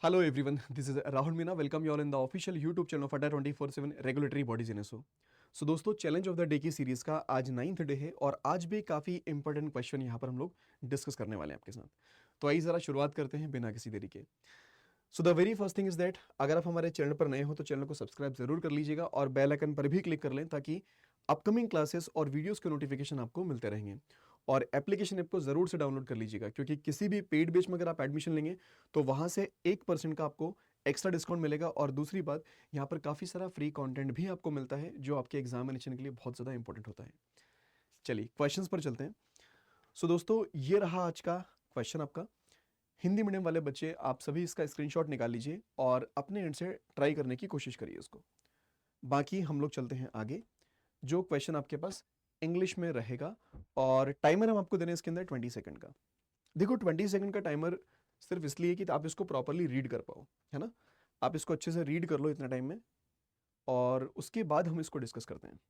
Hello everyone, this is Rahul Meena. Welcome you all in the official YouTube channel of ADA 24/7 Regulatory Bodies in ISO. सो दोस्तों challenge of the day की series का आज 9th day है और आज भी काफ़ी इंपॉर्टेंट क्वेश्चन यहाँ पर हम लोग डिस्कस करने वाले हैं आपके साथ। तो आइए ज़रा शुरुआत करते हैं बिना किसी देरी के। So the very first thing is that अगर आप हमारे चैनल पर नए हो तो चैनल को सब्सक्राइब जरूर कर लीजिएगा और बेल आइकन पर भी क्लिक कर लें ताकि अपकमिंग क्लासेस और वीडियोस के नोटिफिकेशन आपको मिलते रहेंगे। और एप्लीकेशन ऐप को ज़रूर से डाउनलोड कर लीजिएगा क्योंकि किसी भी पेड बेच में अगर आप एडमिशन लेंगे तो वहाँ से 1% का आपको एक्स्ट्रा डिस्काउंट मिलेगा। और दूसरी बात, यहाँ पर काफ़ी सारा फ्री कंटेंट भी आपको मिलता है जो आपके एग्जामिनेशन के लिए बहुत ज़्यादा इंपॉर्टेंट होता है। चलिए क्वेश्चंस पर चलते हैं। सो दोस्तों ये रहा आज का क्वेश्चन आपका। हिंदी मीडियम वाले बच्चे आप सभी इसका स्क्रीनशॉट निकाल लीजिए और अपने एंड से ट्राई करने की कोशिश करिए इसको। बाकी हम लोग चलते हैं आगे। जो क्वेश्चन आपके पास इंग्लिश में रहेगा और टाइमर हम आपको देने इसके अंदर 20 सेकंड का। देखो 20 सेकंड का टाइमर सिर्फ इसलिए कि आप इसको प्रॉपरली रीड कर पाओ, है ना। आप इसको अच्छे से रीड कर लो इतना टाइम में और उसके बाद हम इसको डिस्कस करते हैं।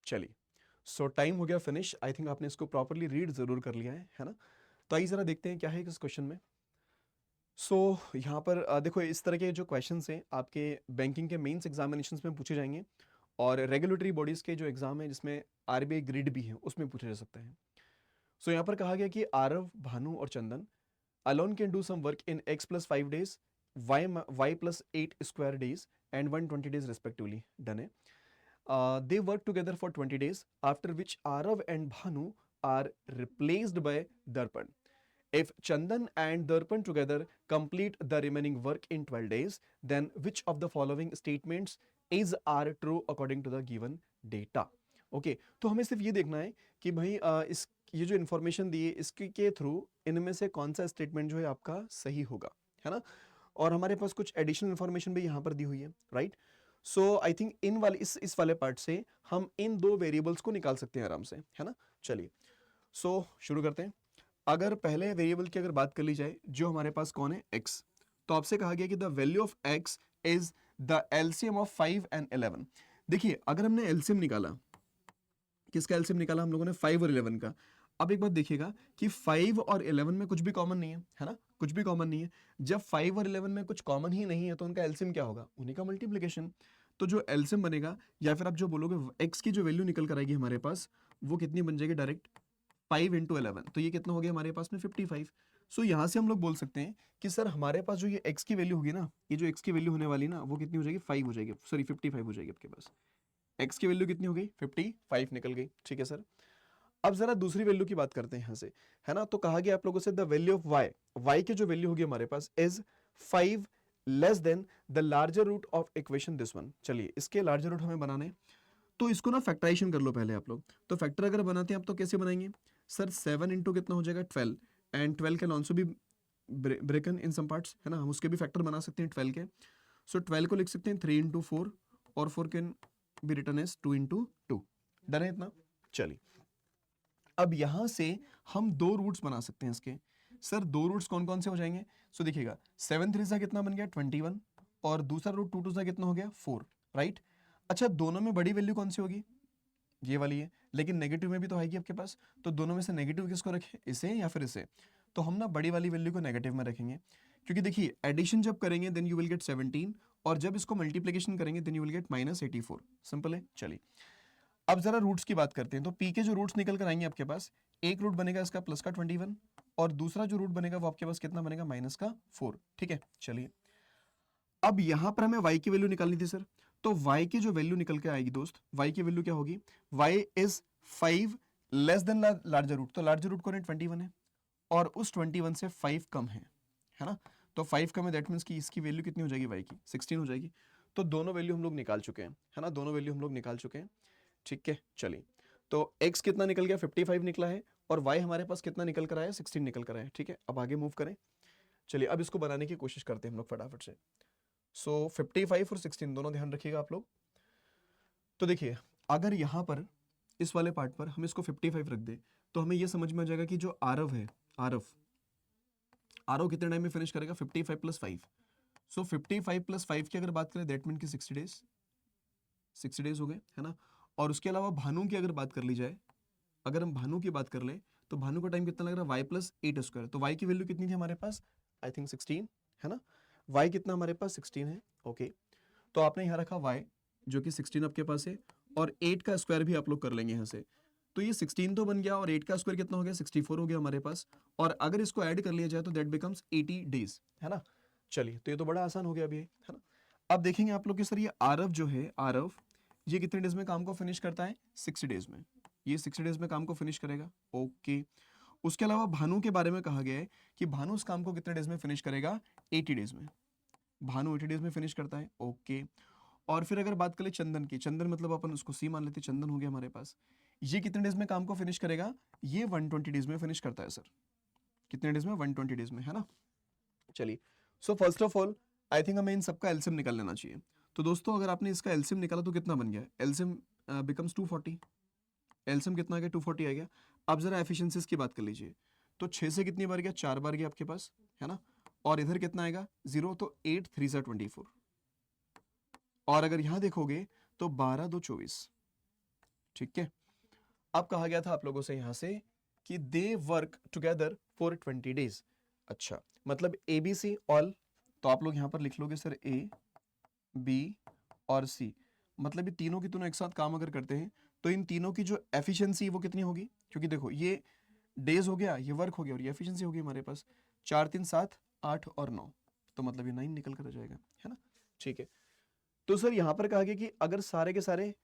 चलिए सो टाइम हो गया फिनिश। आई थिंक आपने इसको प्रॉपरली रीड जरूर कर लिया है ना। तो आइए जरा देखते हैं क्या है इस क्वेश्चन में। सो यहाँ पर देखो इस तरह के जो क्वेश्चंस हैं आपके बैंकिंग के मेंस एग्जामिनेशंस में पूछे जाएंगे और रेगुलेटरी बॉडीज के जो एग्जाम है जिसमें आरबीआई ग्रिड भी है उसमें पूछा जा सकता है। सो यहाँ पर कहा गया कि आरव, भानु और चंदन alone can do some work in x plus 5 days, y plus 8 square days and 120 days respectively. Done है। They work together for 20 days after which Arav and Bhanu are replaced by Darpan. If Chandan and Darpan together complete the remaining work in 12 days, then which of the following statements is are true according to the given data? Okay तो हमें सिर्फ ये देखना है कि भाई इस ये जो इन्फॉर्मेशन दी है इसके के थ्रू इनमें से कौन सा स्टेटमेंट जो है आपका सही होगा, है ना। और हमारे पास कुछ एडिशनल इन्फॉर्मेशन भी यहाँ पर दी हुई है, right. So I think in वाले इस वाले पार्ट से हम इन दो वेरिएबल्स को निकाल सकते हैं आराम से, है ना। चलिए सो शुरू करते हैं। अगर पहले वेरिएबल की अगर बात कर ली जाए जो हमारे पास कौन है x, तो आपसे कहा गया कि the value of x is the LCM of 5 and 11। देखिए अगर हमने एलसीएम निकाला, किसका एलसीएम निकाला हम लोगों ने 5 और 11 का। अब एक बात देखिएगा कि 5 और 11 में कुछ भी कॉमन नहीं है ना, कुछ भी कॉमन नहीं है। जब 5 और 11 में कुछ कॉमन ही नहीं है तो उनका एलसीएम क्या होगा, उन्हीं का मल्टीप्लिकेशन। तो जो एलसीएम बनेगा या फिर आप जो बोलोगे एक्स की जो वैल्यू निकल कर आएगी हमारे पास वो कितनी बन जाएगी डायरेक्ट 5 इंटू 11, तो ये कितना हो गया हमारे पास में 55। सो यहाँ से हम लोग बोल सकते हैं कि सर हमारे पास जो ये एक्स की वैल्यू होगी ना, ये जो एक्स की वैल्यू होने वाली ना वो कितनी हो जाएगी 5 हो जाएगी, सॉरी 55 हो जाएगी आपके पास। एक्स की वैल्यू कितनी हो गई 55 निकल गई, ठीक है सर। अब जरा दूसरी वैल्यू की बात करते हैं यहाँ से, है ना। तो कहा गया आप लोगों से the value of Y, Y की जो वैल्यू होगी हमारे पास is 5 less than the larger root of equation this one. चलिए इसके लार्जर रूट हमें बनाने, तो इसको ना फैक्टराइजेशन कर लो पहले आप लोग। तो फैक्टर अगर बनाते हैं आप तो कैसे बनाएंगे सर, 7 इंटू कितना हो जाएगा 12 एंड 12 कैन ऑल्सो भी ब्रेकन इन सम पार्ट्स, है ना। हम उसके भी फैक्टर बना सकते हैं 12 के। सो 12 को लिख सकते हैं 3 इंटू 4 और 4 can be written as 2 into 2। Done है इतना। चलिए अब यहां से हम दो रूट्स बना सकते हैं इसके। सर दो रूट्स कौन कौन से हो जाएंगे, सो देखिएगा 7 3 सा कितना बन गया 21 और दूसरा रूट 2 2 सा कितना हो गया 4, राइट। अच्छा दोनों में बड़ी वैल्यू कौन सी होगी, ये वाली है, लेकिन नेगेटिव में भी तो आएगी आपके पास। तो दोनों में से नेगेटिव किसको रखें, इसे या फिर इसे। तो हम ना बड़ी वाली वैल्यू को नेगेटिव में रखेंगे क्योंकि देखिए एडिशन जब करेंगे देन यू विल गेट 17 और जब इसको मल्टीप्लिकेशन करेंगे then you will get -84। Simple है। चलिए अब जरा रूट्स की बात करते हैं। तो पी के जो रूट्स निकल कर आएंगे आपके पास, एक रूट बनेगा इसका प्लस का 21 और दूसरा जो रूट बनेगा वो आपके पास कितना बनेगा -4, ठीक है। चलिए अब यहां पर हमें y की वैल्यू निकालनी थी सर, तो y की जो वैल्यू निकल के आएगी दोस्त, y की वैल्यू क्या होगी, y is 5 less than larger root. तो लार्जर रूट कौन है 21 है और उस 21 से 5 कम है ना। तो 5 कम है दैट मीन्स कि इसकी वैल्यू कितनी हो जाएगी y की 16 हो जाएगी। तो दोनों वैल्यू हम लोग निकाल चुके हैं, है ना, दोनों वैल्यू हम लोग निकाल चुके हैं, ठीक है। चलिए तो x कितना निकल गया 55 निकला है और y हमारे पास कितना निकल कर आया 16 निकल कर आया, ठीक है। अब आगे मूव करें। चलिए अब इसको बनाने की कोशिश करते हैं हम लोग फटाफट से। सो 55 और 16 दोनों ध्यान रखिएगा आप लोग। तो देखिए अगर यहाँ पर इस वाले पार्ट पर हम इसको 55 रख दे तो हमें यह समझ में आ जाएगा कि जो आरव है, आरव आरव कितने टाइम में फिनिश करेगा 55 प्लस 5, सो 55 प्लस 5 की अगर बात करें दैट मीन कि 60 डेज, 60 डेज हो गए, है ना। और उसके अलावा भानु की अगर बात कर ली जाए, अगर हम भानु की बात कर लें तो भानु का टाइम कितना लग रहा है, वाई प्लस 8 स्क्वायर। तो वाई की वैल्यू कितनी थी हमारे पास, आई थिंक 16, है ना। वाई कितना हमारे पास 16 है, ओके। तो आपने यहाँ रखा वाई जो कि 16 आपके पास है, और 8 का स्क्वायर भी आप लोग कर लेंगे यहाँ से। तो ये 16 तो बन गया, और 8 का स्क्वायर कितना हो गया, 64 हो गया हमारे पास। और अगर इसको ऐड कर लिया जाए तो दैट बिकम्स 80 डेज, है ना। चलिए, तो ये तो बड़ा आसान हो गया अभी, है ना। अब देखेंगे आप लोग कि सर ये आरव जो है, आरव ये कितने डेज में काम को फिनिश करता है, 60 डेज में। ये 60 डेज में काम को फिनिश करेगा, ओके। उसके अलावा भानु के बारे में कहा गया है कि भानु उस काम को कितने डेज में फिनिश करेगा, 80 डेज में। भानु 80 डेज में फिनिश करता है, ओके। और फिर अगर बात करें चंदन की, चंदन मतलब अपन उसको सी मान लेते, चंदन हो गया हमारे पास। ये कितने डेज में काम को फिनिश करेगा, ये 120 डेज में फिनिश करता है सर। कितने डेज में, 120 डेज में, है ना। चलिए, so first of all I think हमें इन सबका एलसीएम निकाल लेना चाहिए। तो दोस्तों अगर आपने इसका एलसीएम निकाला तो कितना बन गया, एलसीएम बिकम्स 240। एलसीएम कितना आ गया, 240 आ गया। अब जरा एफिशिएंसीज की बात कर लीजिए, तो 6 से कितनी बार गया, 4 बार गया आपके पास, है ना। और इधर कितना आएगा, 0, तो 8 3 सा 24। और अगर यहां देखोगे तो 12 2 24, ठीक है। अब कहा गया था आप लोगों से यहां से कि they work together for 20 days. अच्छा, मतलब ए बी सी ऑल, तो आप लोग यहां पर लिख लोगे सर ए बी और सी, मतलब ये तीनों की तीनों एक साथ काम अगर करते हैं तो इन तीनों की जो एफिशिएंसी वो कितनी होगी, क्योंकि देखो ये डेज हो गया, ये वर्क हो गया, और ये एफिशिएंसी होगी हमारे पास 4 3 7 8 और 9, तो मतलब ये 9 निकल कर आ जाएगा, है ना। ठीक है, तो सर यहां पर कहा गया कि अगर सारे के सारे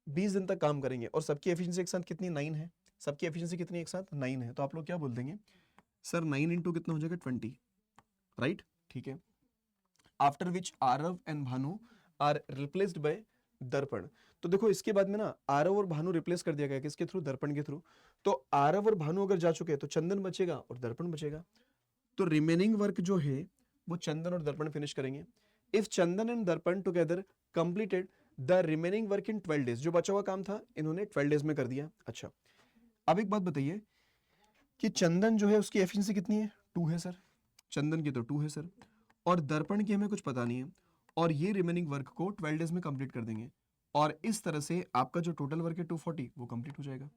20 दिन तक काम करेंगे और सबकी एफिशिएंसी एक साथ कितनी 9 है, सबकी एफिशिएंसी कितनी एक साथ 9 है, तो आप लोग क्या बोल देंगे सर, 9 इंटू कितना हो जाएगा 20, राइट। ठीक है, after which Aarav and Bhanu are replaced by Darpan. तो देखो इसके बाद में ना आरव और भानु रिप्लेस कर दिया गया किसके थ्रू, दर्पण के थ्रू। तो आरव और भानु अगर जा चुके हैं तो चंदन बचेगा और दर्पण बचेगा। तो रिमेनिंग वर्क जो है वो चंदन और दर्पण फिनिश करेंगे। If Chandan and Darpan together completed the remaining work in 12 days, जो बचा हुआ काम था इन्होंने 12 डेज में कर दिया। अच्छा, अब एक बात बताइए कि चंदन जो है उसकी एफिशिएंसी कितनी है, 2 है सर, चंदन की तो 2 है सर, और दर्पण की हमें कुछ पता नहीं है, और ये रिमेनिंग वर्क को 12 डेज में कंप्लीट कर देंगे, और इस तरह से आपका जो टोटल वर्क है 240 वो कंप्लीट हो जाएगा,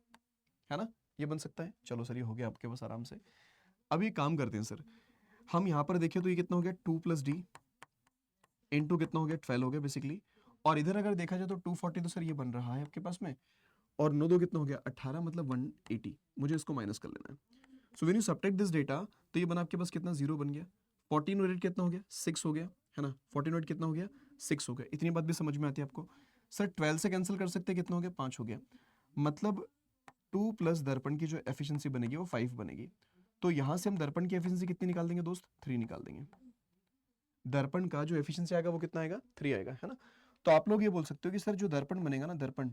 है ना। ये बन सकता है। चलो सर, ये हो गया आपके पास आराम से। अब ये काम करते हैं सर, हम यहाँ पर देखें तो ये कितना हो गया, 2 प्लस डी इंटू कितना हो गया, 12 हो गया बेसिकली। और इधर अगर देखा जाए तो 240 तो सर ये बन रहा है आपके पास में, और 9 2 कितना हो गया 18, मतलब 180। मुझे इसको माइनस कर लेना है। So when you subtract this data तो ये बना आपके पास कितना, 0 बन गया। 14 और 8 कितना हो गया, 6 हो गया, है ना। 14 और 8 कितना हो गया, 6 हो गया। इतनी बात भी समझ में आती है आपको। सर 12 से कैंसिल कर सकते हैं, कितना हो गया, 5 हो गया। मतलब 2 प्लस दर्पण की जो एफिशिएंसी बनेगी वो 5 बनेगी। तो यहां से हम दर्पण की एफिशिएंसी कितनी निकाल देंगे दोस्त, 3 निकाल देंगे। दर्पण का जो एफिशिएंसी आएगा वो कितना आएगा, 3 आएगा, है ना। तो आप लोग ये बोल सकते हो कि सर जो दर्पण बनेगा ना, दर्पण,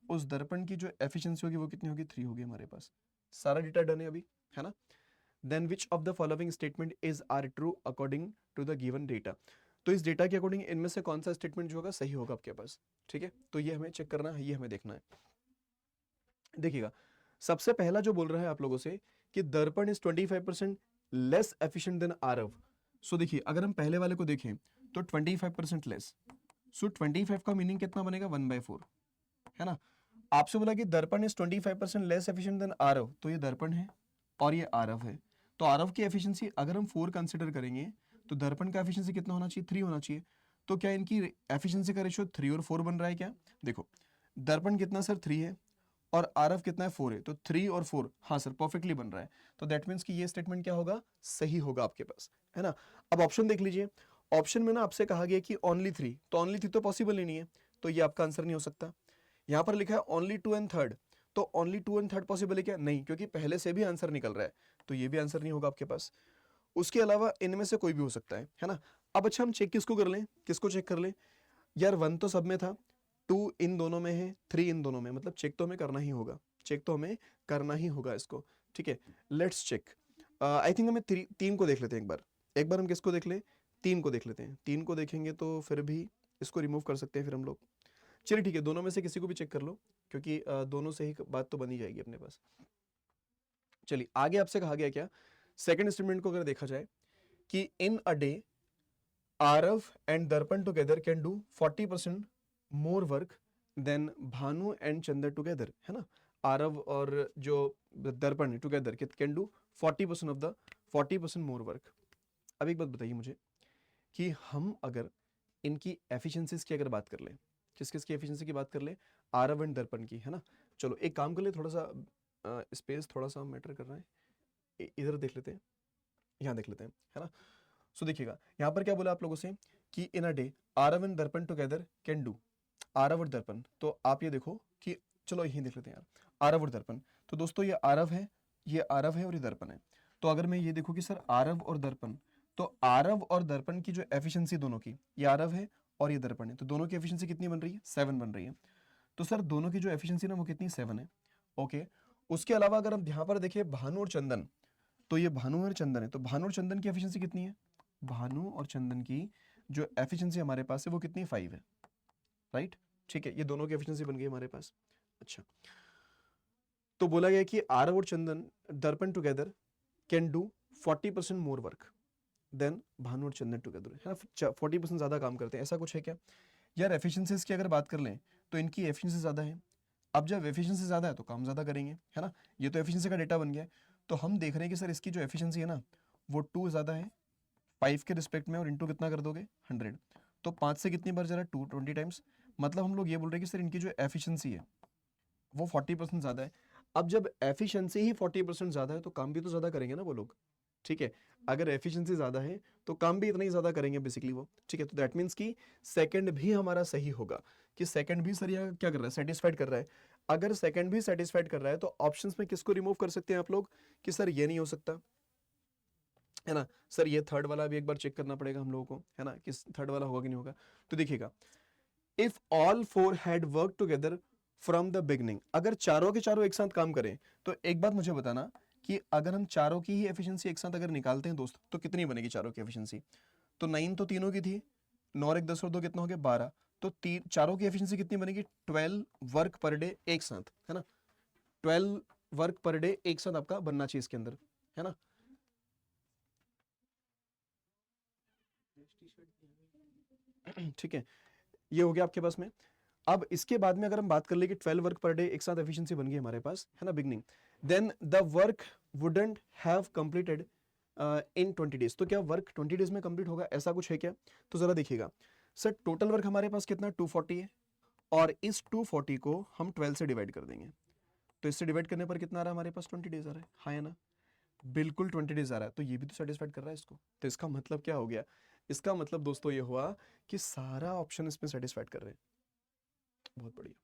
उस दर्पण की जो एफिशिएंसी होगी वो कितनी होगी, 3 होगी हमारे पास। सारा डेटा डन है अभी, है ना। Then which of the following statement is are true according to the given data. तो इस डेटा के अकॉर्डिंग इनमें से कौन सा स्टेटमेंट जो होगा सही होगा आपके पास, ठीक है। तो ये हमें चेक करना है, ये हमें देखना है। देखिएगा, सबसे पहला जो बोल रहा है आप लोगों से कि Darpan is 25% less efficient than Aarav. So देखिए, अगर हम पहले वाले को देखें तो 25% लेस, सो 25 का मीनिंग कितना बनेगा, 1/4, है ना। आपसे बोला कि Darpan is 25% less efficient than Aarav, तो ये दर्पण है और ये आरव है। तो आरव की एफिशिएंसी अगर हम 4 कंसिडर करेंगे तो दर्पण का एफिशिएंसी कितना होना चाहिए, 3 होना चाहिए। तो क्या इनकी एफिशिएंसी का रेशियो 3 और 4 बन रहा है क्या, देखो दर्पण कितना सर 3 है और आरव कितना है 4 है, तो 3 और 4, हाँ सर परफेक्टली बन रहा है। तो दैट मीन्स कि ये स्टेटमेंट क्या होगा, सही होगा आपके पास, है ना। अब ऑप्शन देख लीजिए, ऑप्शन में ना आपसे कहा गया कि ओनली 3, तो ओनली 3 तो पॉसिबल ही नहीं है, तो ये आपका आंसर नहीं हो सकता। यहाँ पर लिखा है ओनली 2 एंड 3, तो ओनली 2 एंड 3 पॉसिबल है क्या, नहीं, क्योंकि पहले से भी आंसर निकल रहा है, तो ये भी आंसर नहीं होगा आपके पास। उसके अलावा इनमें से कोई भी हो सकता है ना। अब अच्छा, हम चेक किसको कर लें, किसको चेक कर लें यार, 1 तो सब में था, 2 इन दोनों में है, 3 इन दोनों में, मतलब चेक तो हमें करना ही होगा, चेक तो हमें करना ही होगा इसको, ठीक है। लेट्स चेक, आई थिंक हमें 3 को देख लेते हैं एक बार हम किसको देख लें, 3 को देख लेते हैं। 3 को देखेंगे तो फिर भी इसको रिमूव कर सकते हैं फिर हम लोग। चलिए ठीक है, दोनों में से किसी को भी चेक कर लो, क्योंकि दोनों से ही बात तो बनी जाएगी अपने पास। चलिए आगे आपसे कहा गया क्या, सेकंड स्टेटमेंट को अगर देखा जाए कि in a day Aarav and Darpan together can do 40% more work than Bhanu and Chandar together, है ना। आरव और जो Darpan together can do 40% of the 40% more work. अब एक बात बताइए मुझे कि हम अगर इनकी एफिशिएंसीज की अगर बात कर लें, किस किस की एफिशिएंसी की बात कर लें, आरव एंड दर्पण की, है ना। चलो एक काम कर ले, थोड़ा सा स्पेस थोड़ा सा मैटर कर रहा है, इधर देख लेते हैं, यहाँ देख लेते हैं, है ना। सो देखिएगा यहाँ पर क्या बोला आप लोगों से कि in a day Aarav and Darpan together can do, Aarav और दर्पण, तो आप ये देखो कि चलो यही देख लेते हैं यार, आरव और दर्पण। तो दोस्तों ये आरव है, ये आरव है और ये दर्पण है। तो अगर मैं ये देखूँ कि सर आरव और दर्पण, तो आरव और दर्पण की जो एफिशिएंसी दोनों की, ये आरव है और ये दर्पण है, तो दोनों की एफिशिएंसी कितनी बन रही है, 7 बन रही है। तो सर दोनों की जो एफिशिएंसी ना वो कितनी, 7 है। ओके, उसके अलावा अगर हम यहाँ पर देखें भानु और चंदन, तो ये भानु और चंदन है, तो भानु और चंदन की एफिशिएंसी कितनी है, भानु और चंदन की जो एफिशिएंसी हमारे पास है वो कितनी, 5 है, राइट। ठीक है, ये दोनों की एफिशिएंसी बन गई हमारे पास। अच्छा, तो बोला गया कि आरव और Chandan Darpan together can do 40% more work than Bhanu और चंदन टुगेदर, है ना। 40% ज्यादा काम करते हैं, ऐसा कुछ है क्या यार। एफिशिएंसीज की अगर बात कर लें तो इनकी एफिशिएंसी ज्यादा है। अब जब एफिशिएंसी ज्यादा है तो काम ज्यादा करेंगे, है ना। ये तो एफिशिएंसी का डेटा बन गया है। तो हम देख रहे हैं कि सर इसकी जो एफिशिएंसी है ना वो 2 ज्यादा है 5 के रिस्पेक्ट में, और इंटू कितना कर दोगे, 100। तो 5 से कितनी बार जा रहा है, 220 टाइम्स। मतलब हम लोग ये बोल रहे हैं कि सर इनकी जो एफिशिएंसी है वो 40% ज्यादा है। अब जब एफिशिएंसी ही 40% ज्यादा है तो काम भी तो ज्यादा करेंगे ना वो लोग, ठीक है। अगर एफिशिएंसी ज्यादा है तो काम भी इतना ही ज्यादा करेंगे बेसिकली वो, ठीक है। तो दैट मीन्स कि सेकंड भी हमारा सही होगा, कि सेकंड भी सर यहाँ क्या कर रहा है, सेटिस्फाइड कर रहा है। अगर सेकंड भी सेटिस्फाइड कर रहा है तो ऑप्शंस में किसको रिमूव कर सकते हैं आप लोग, कि सर ये नहीं हो सकता, है ना। सर ये थर्ड वाला भी एक बार चेक करना पड़ेगा हम लोगों को, है ना, कि थर्ड वाला होगा कि नहीं होगा। तो देखिएगा, if all 4 had work together from the beginning, अगर चारों के चारों एक साथ काम करें, तो एक बात मुझे बताना कि अगर हम चारों की ही एफिशिएंसी एक साथ अगर निकालते हैं दोस्त, तो कितनी बनेगी चारों की एफिशिएंसी। तो 9 तो तीनों की थी, 9 और 1 10 और 2 कितना हो गया, 12। तो तीन चारों की एफिशिएंसी कितनी बनेगी, 12 वर्क पर डे एक साथ, है ना। 12 वर्क पर डे एक साथ आपका बनना चाहिए इसके अंदर, है ना। ठीक है, ये हो गया आपके पास में। अब इसके बाद में अगर हम बात कर ले कि 12 वर्क पर डे एक साथ एफिशिएंसी बन गई हमारे पास, है ना, beginning, then the work wouldn't have completed in 20 days. तो क्या वर्क 20 डेज में कंप्लीट होगा, ऐसा कुछ है क्या। तो जरा देखिएगा, सर टोटल वर्क हमारे पास कितना 240 है, और इस 240 को हम 12 से डिवाइड कर देंगे। तो इससे डिवाइड करने पर कितना आ रहा है हमारे पास, 20 डेज आ रहा है, हाँ है ना, बिल्कुल 20 डेज आ रहा है। तो ये भी तो सेटिस्फाइड कर रहा है इसको। तो इसका मतलब क्या हो गया, इसका मतलब दोस्तों ये हुआ कि सारा ऑप्शन इसमें सेटिस्फाइड कर रहे हैं। बहुत बढ़िया।